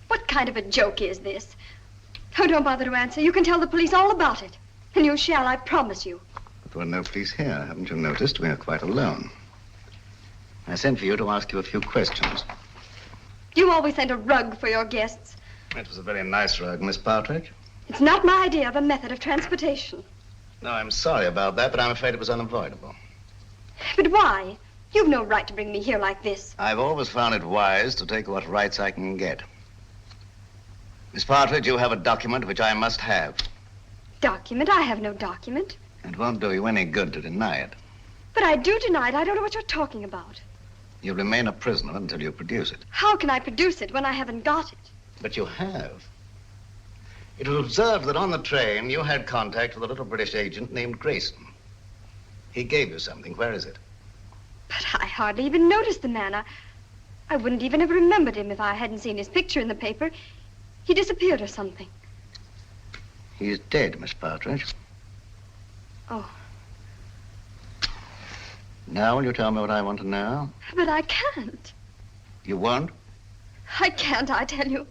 What kind of a joke is this? Oh, don't bother to answer. You can tell the police all about it. And you shall, I promise you. But there are no police here. Haven't you noticed? We are quite alone. I sent for you to ask you a few questions. You always send a rug for your guests. It was a very nice rug, Miss Partridge. It's not my idea of a method of transportation. No, I'm sorry about that, but I'm afraid it was unavoidable. But why? You've no right to bring me here like this. I've always found it wise to take what rights I can get. Miss Partridge, you have a document which I must have. Document? I have no document. It won't do you any good to deny it. But I do deny it. I don't know what you're talking about. You'll remain a prisoner until you produce it. How can I produce it when I haven't got it? But you have. It was observed that on the train you had contact with a little British agent named Grayson. He gave you something. Where is it? But I hardly even noticed the man. I wouldn't even have remembered him if I hadn't seen his picture in the paper. He disappeared or something. He's dead, Miss Partridge. Oh. Now will you tell me what I want to know? But I can't. You won't? I can't, I tell you.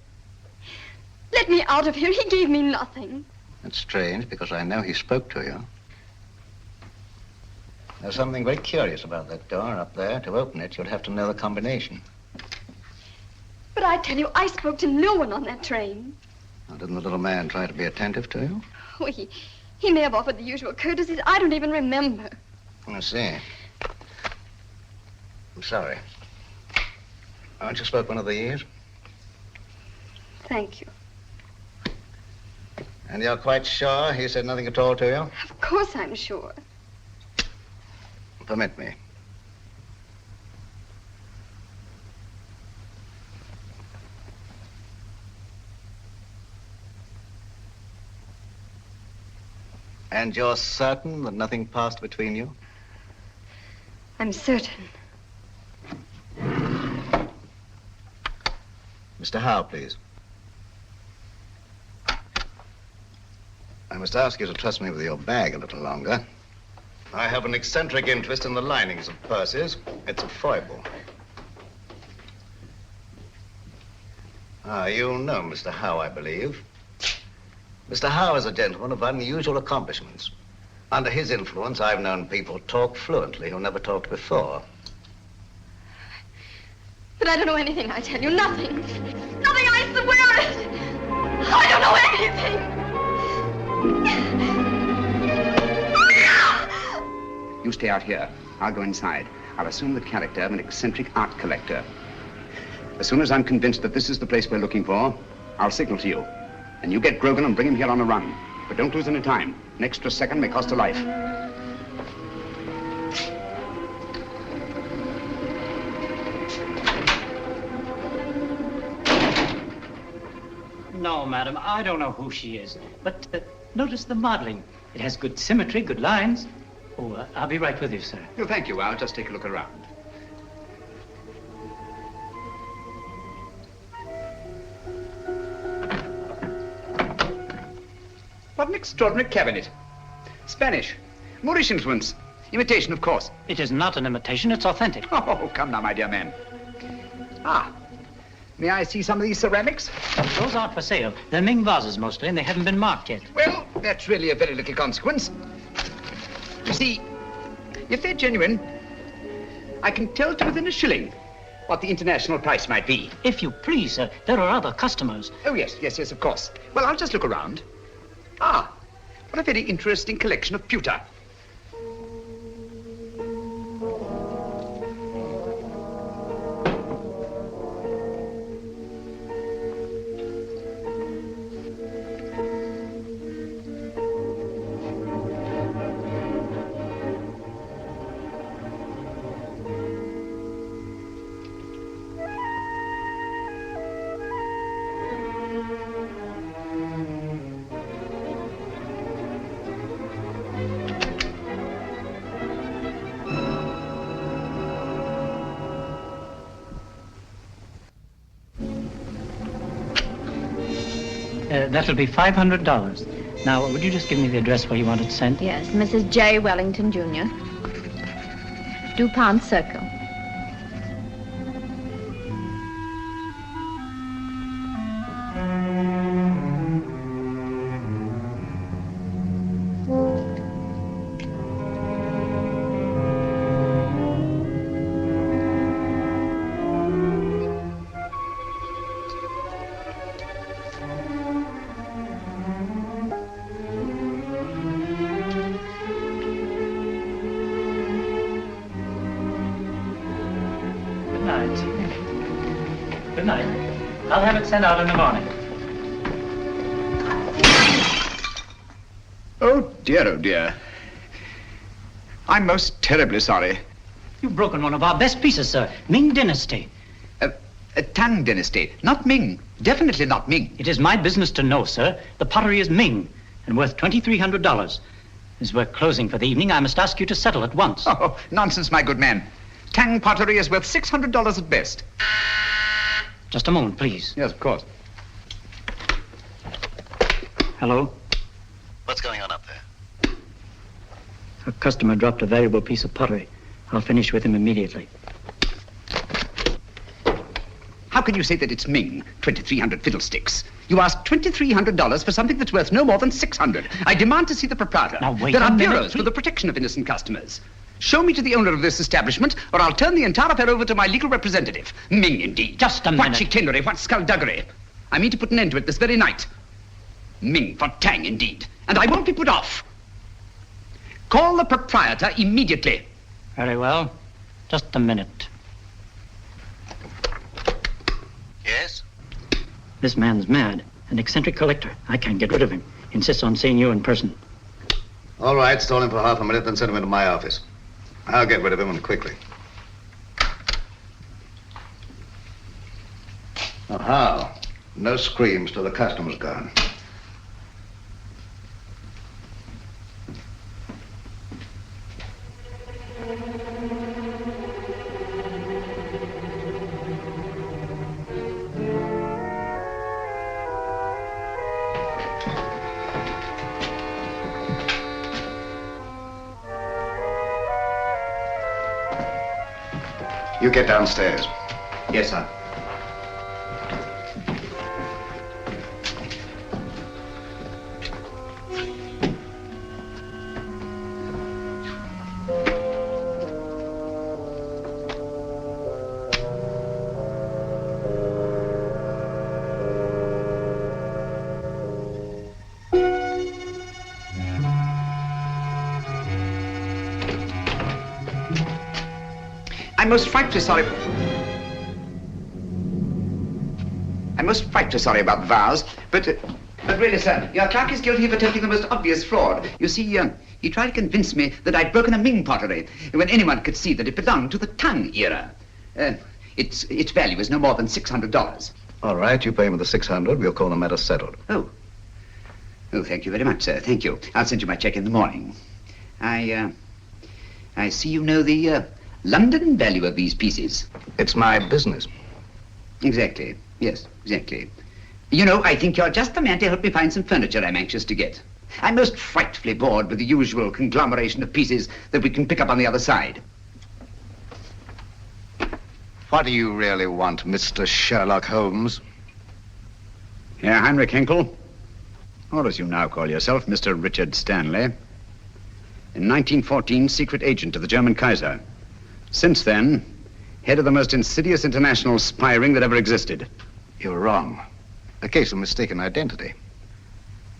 Let me out of here. He gave me nothing. That's strange, because I know he spoke to you. There's something very curious about that door up there. To open it, you'll have to know the combination. But I tell you, I spoke to no one on that train. Now, didn't the little man try to be attentive to you? Oh, he may have offered the usual courtesies. I don't even remember. I see. I'm sorry. Aren't you spoke one of the years? Thank you. And you're quite sure he said nothing at all to you? Of course I'm sure. Permit me. And you're certain that nothing passed between you? I'm certain. Mr. Howe, please. I must ask you to trust me with your bag a little longer. I have an eccentric interest in the linings of purses. It's a foible. You know Mr. Howe, I believe. Mr. Howe is a gentleman of unusual accomplishments. Under his influence, I've known people talk fluently who never talked before. But I don't know anything, I tell you. Nothing. Nothing, I swear it. I don't know anything. You stay out here. I'll go inside. I'll assume the character of an eccentric art collector. As soon as I'm convinced that this is the place we're looking for, I'll signal to you. And you get Grogan and bring him here on a run. But don't lose any time. An extra second may cost a life. No, madam, I don't know who she is. But notice the modeling. It has good symmetry, good lines. Oh, I'll be right with you, sir. No, thank you. I'll just take a look around. What an extraordinary cabinet. Spanish. Moorish influence. Imitation, of course. It is not an imitation, it's authentic. Oh, come now, my dear man. Ah, may I see some of these ceramics? Those aren't for sale. They're Ming vases mostly, and they haven't been marked yet. Well, that's really of very little consequence. You see, if they're genuine, I can tell to within a shilling what the international price might be. If you please, sir, there are other customers. Oh, yes, of course. Well, I'll just look around. Ah, what a very interesting collection of pewter. That'll be $500. Now, would you just give me the address where you want it sent? Yes, Mrs. J. Wellington, Jr. 2 Pound Circle. Good night. I'll have it sent out in the morning. Oh, dear. I'm most terribly sorry. You've broken one of our best pieces, sir. Ming Dynasty. Tang Dynasty. Not Ming. Definitely not Ming. It is my business to know, sir. The pottery is Ming and worth $2,300. As we're closing for the evening, I must ask you to settle at once. Oh, nonsense, my good man. Tang pottery is worth $600 at best. Just a moment, please. Yes, of course. Hello? What's going on up there? A customer dropped a valuable piece of pottery. I'll finish with him immediately. How can you say that it's Ming? 2,300 fiddlesticks. You asked $2,300 for something that's worth no more than $600. I demand to see the proprietor. Now, wait There a are minute, bureaus for the protection of innocent customers. Show me to the owner of this establishment, or I'll turn the entire affair over to my legal representative. Ming, indeed. Just a minute. What chicanery, what skullduggery. I mean to put an end to it this very night. Ming for Tang, indeed. And I won't be put off. Call the proprietor immediately. Very well. Just a minute. Yes? This man's mad. An eccentric collector. I can't get rid of him. Insists on seeing you in person. All right, stall him for half a minute, then send him into my office. I'll get rid of him and quickly. Oh, how? No screams till the customer's gone. You get downstairs. Yes, sir. I'm most frightfully sorry. I'm most frightfully sorry about the vase, but really, sir, your clerk is guilty of attempting the most obvious fraud. You see, he tried to convince me that I'd broken a Ming pottery when anyone could see that it belonged to the Tang era. Its value is no more than $600. All right, you pay him the $600. We'll call the matter settled. Oh, thank you very much, sir. Thank you. I'll send you my check in the morning. I see you know the London value of these pieces. It's my business. Exactly. Yes, exactly. You know, I think you're just the man to help me find some furniture I'm anxious to get. I'm most frightfully bored with the usual conglomeration of pieces that we can pick up on the other side. What do you really want, Mr. Sherlock Holmes? Herr Heinrich Hinkel, or as you now call yourself, Mr. Richard Stanley. In 1914, secret agent to the German Kaiser. Since then, head of the most insidious international spy ring that ever existed. You're wrong. A case of mistaken identity.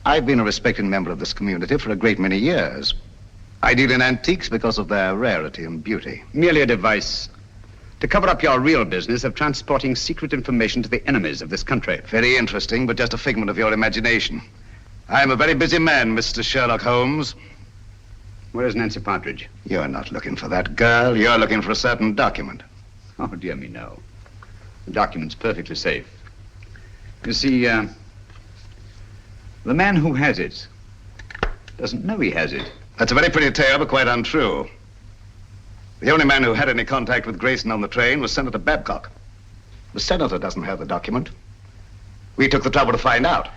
I've been a respected member of this community for a great many years. I deal in antiques because of their rarity and beauty. Merely a device to cover up your real business of transporting secret information to the enemies of this country. Very interesting, but just a figment of your imagination. I'm a very busy man, Mr. Sherlock Holmes. Where's Nancy Partridge? You're not looking for that girl. You're looking for a certain document. Oh, dear me, no. The document's perfectly safe. You see, the man who has it doesn't know he has it. That's a very pretty tale, but quite untrue. The only man who had any contact with Grayson on the train was Senator Babcock. The senator doesn't have the document. We took the trouble to find out.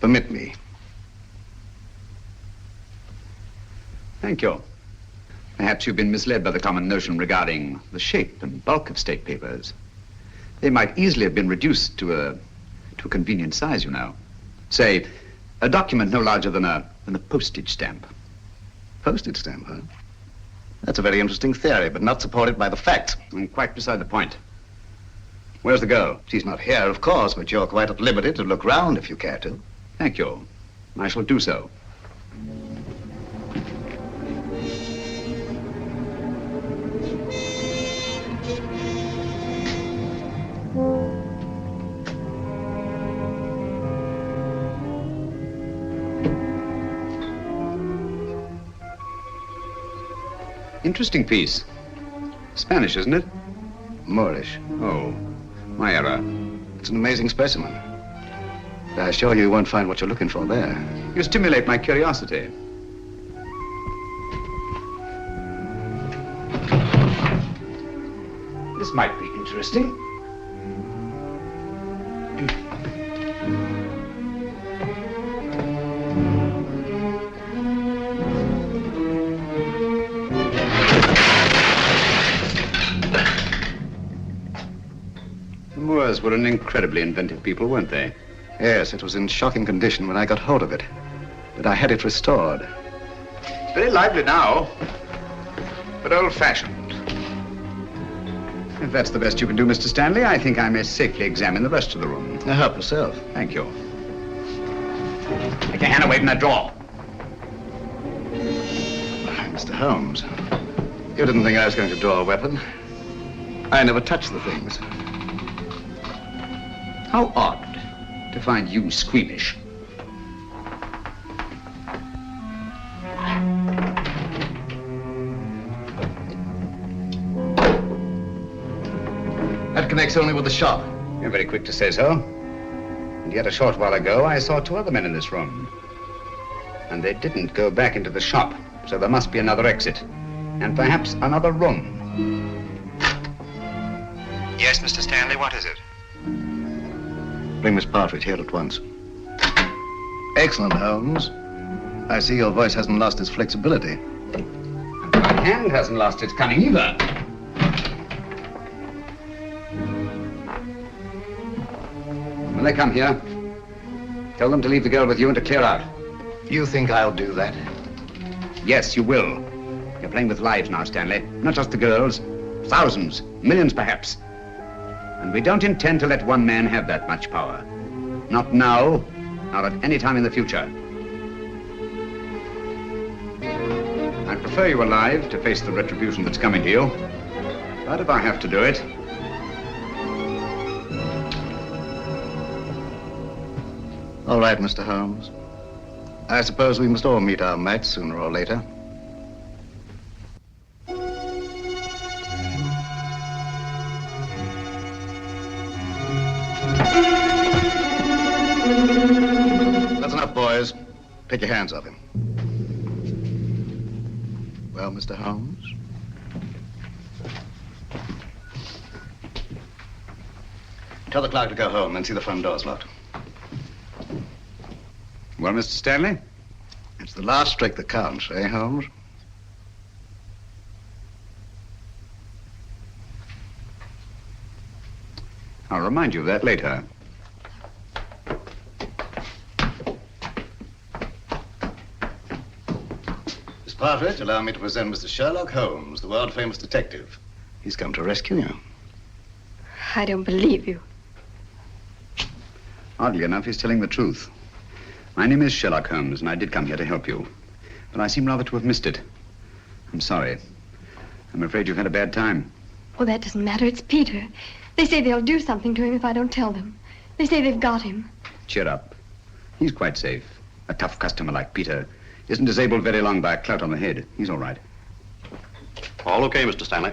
Permit me. Thank you. Perhaps you've been misled by the common notion regarding the shape and bulk of state papers. They might easily have been reduced to a convenient size, you know. Say, a document no larger than a postage stamp. Postage stamp, huh? That's a very interesting theory, but not supported by the facts. And quite beside the point. Where's the girl? She's not here, of course, but you're quite at liberty to look round if you care to. Thank you. I shall do so. Interesting piece. Spanish, isn't it? Moorish. Oh, my error. It's an amazing specimen. I assure you won't find what you're looking for there. You stimulate my curiosity. This might be interesting. The Moors were an incredibly inventive people, weren't they? Yes, it was in shocking condition when I got hold of it. But I had it restored. Very lively now, but old-fashioned. If that's the best you can do, Mr. Stanley, I think I may safely examine the rest of the room. Now, help yourself. Thank you. Take your hand away from that drawer. Mr. Holmes, you didn't think I was going to draw a weapon. I never touched the things. How odd to find you squeamish. That connects only with the shop. You're very quick to say so. And yet a short while ago, I saw two other men in this room. And they didn't go back into the shop, so there must be another exit. And perhaps another room. Yes, Mr. Stanley, what is it? Bring Miss Partridge here at once. Excellent, Holmes. I see your voice hasn't lost its flexibility. And my hand hasn't lost its cunning either. When they come here, tell them to leave the girl with you and to clear out. You think I'll do that? Yes, you will. You're playing with lives now, Stanley. Not just the girls. Thousands, millions perhaps. And we don't intend to let one man have that much power. Not now, Not at any time in the future. I prefer you alive to face the retribution that's coming to you. But if I have to do it... All right, Mr. Holmes. I suppose we must all meet our match sooner or later. That's enough, boys. Take your hands off him. Well, Mr. Holmes? Tell the clerk to go home and see the front door's locked. Well, Mr. Stanley? It's the last trick that counts, eh, Holmes? I'll remind you of that later. Miss Partridge, allow me to present Mr. Sherlock Holmes, the world-famous detective. He's come to rescue you. I don't believe you. Oddly enough, he's telling the truth. My name is Sherlock Holmes, and I did come here to help you. But I seem rather to have missed it. I'm sorry. I'm afraid you've had a bad time. Oh, that doesn't matter. It's Peter. They say they'll do something to him if I don't tell them. They say they've got him. Cheer up. He's quite safe. A tough customer like Peter isn't disabled very long by a clout on the head. He's all right. All okay, Mr. Stanley?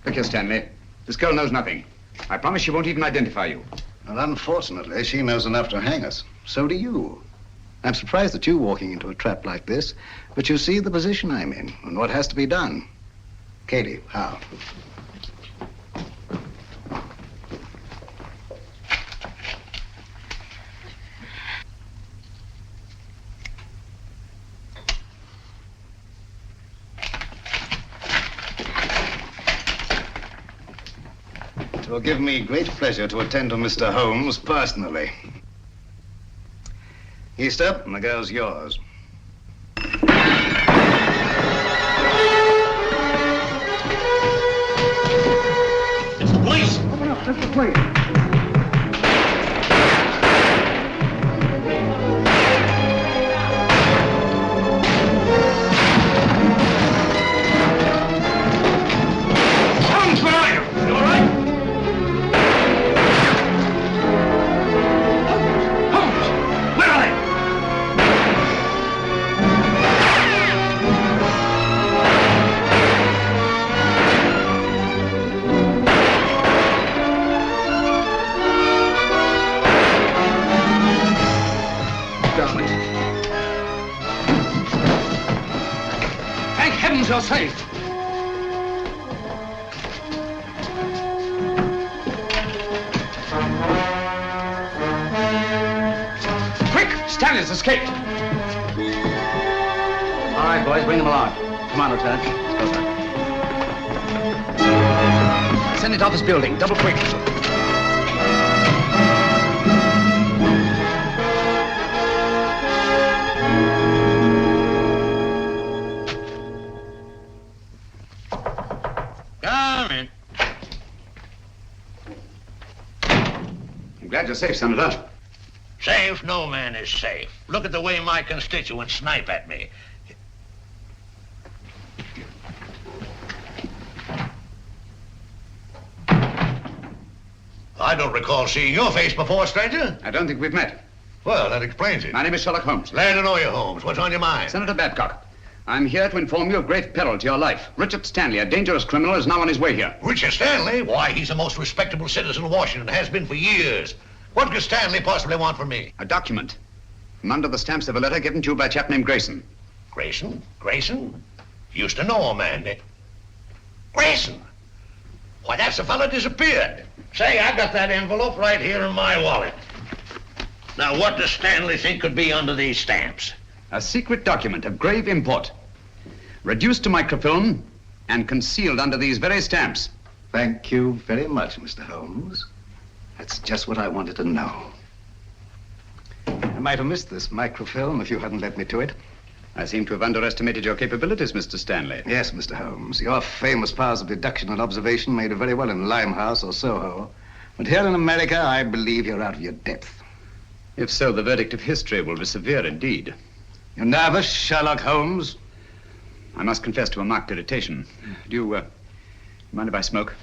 Look here, Stanley. This girl knows nothing. I promise she won't even identify you. Well, unfortunately, she knows enough to hang us. So do you. I'm surprised at you walking into a trap like this, but you see the position I'm in and what has to be done. Cady, Howe. It will give me great pleasure to attend to Mr. Holmes personally. Easter, and the girl's yours. It's the police! Open up, that's the police. Holmes, where are you? You all right? Holmes! Where are they? Thank heavens you're safe. Quick! Stanley's escaped. All right, boys, bring them along. Come on, Lieutenant. Let's go, sir. Send it off this building, double quick. Come in. I'm glad you're safe, Senator. Safe? No man is safe. Look at the way my constituents snipe at me. I don't recall seeing your face before, stranger. I don't think we've met. Well, that explains it. My name is Sherlock Holmes. Glad to know you, Holmes. What's on your mind? Senator Babcock, I'm here to inform you of great peril to your life. Richard Stanley, a dangerous criminal, is now on his way here. Richard Stanley? Why, he's the most respectable citizen of Washington, has been for years. What could Stanley possibly want from me? A document. From under the stamps of a letter given to you by a chap named Grayson. Grayson? Grayson? Used to know a man. Grayson? Why, that's the fellow disappeared. Say, I got that envelope right here in my wallet. Now, what does Stanley think could be under these stamps? A secret document of grave import. Reduced to microfilm and concealed under these very stamps. Thank you very much, Mr. Holmes. That's just what I wanted to know. I might have missed this microfilm if you hadn't led me to it. I seem to have underestimated your capabilities, Mr. Stanley. Yes, Mr. Holmes. Your famous powers of deduction and observation made you very well in Limehouse or Soho. But here in America, I believe you're out of your depth. If so, the verdict of history will be severe indeed. You're nervous, Sherlock Holmes? I must confess to a marked irritation. Do you mind if I smoke?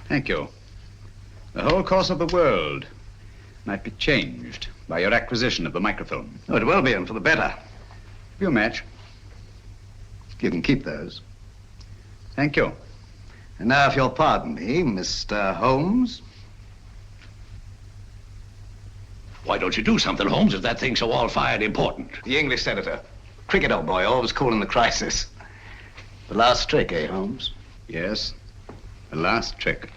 Thank you. The whole course of the world might be changed by your acquisition of the microfilm. Oh, it will be, and for the better. Have you a match? You can keep those. Thank you. And now, if you'll pardon me, Mr. Holmes. Why don't you do something, Holmes, if that thing's so all-fired important? The English senator. Cricket, old boy, always cool in the crisis. The last trick, eh, Holmes? Yes, the last trick.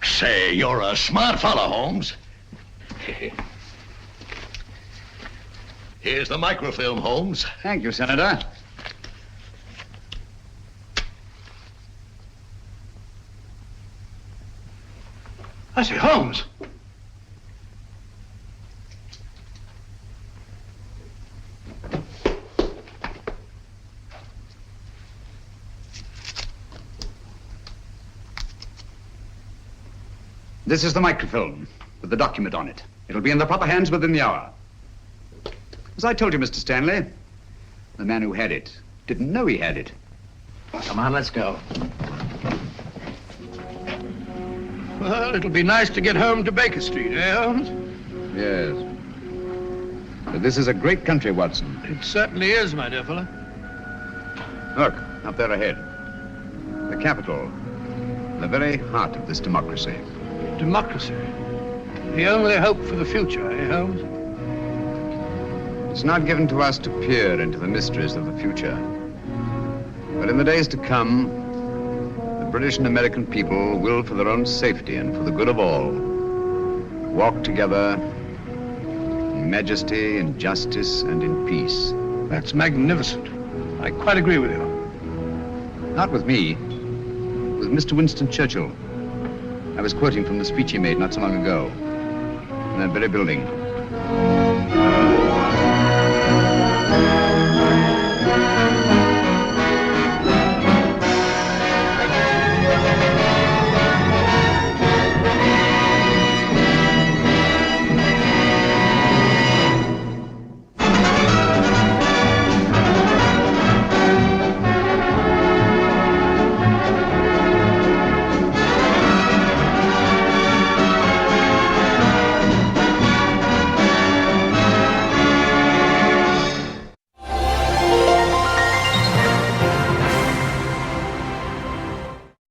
Say, you're a smart fellow, Holmes. Here's the microfilm, Holmes. Thank you, Senator. I say, Holmes. This is the microfilm with the document on it. It'll be in the proper hands within the hour. As I told you, Mr. Stanley, the man who had it didn't know he had it. Come on, let's go. Well, it'll be nice to get home to Baker Street, eh, Holmes? Yes. But this is a great country, Watson. It certainly is, my dear fellow. Look, up there ahead. The capital. The very heart of this democracy. Democracy. The only hope for the future, eh, Holmes? It's not given to us to peer into the mysteries of the future. But in the days to come, the British and American people will, for their own safety and for the good of all, walk together in majesty, in justice, and in peace. That's magnificent. I quite agree with you. Not with me, with Mr. Winston Churchill. I was quoting from the speech he made not so long ago, in that very building.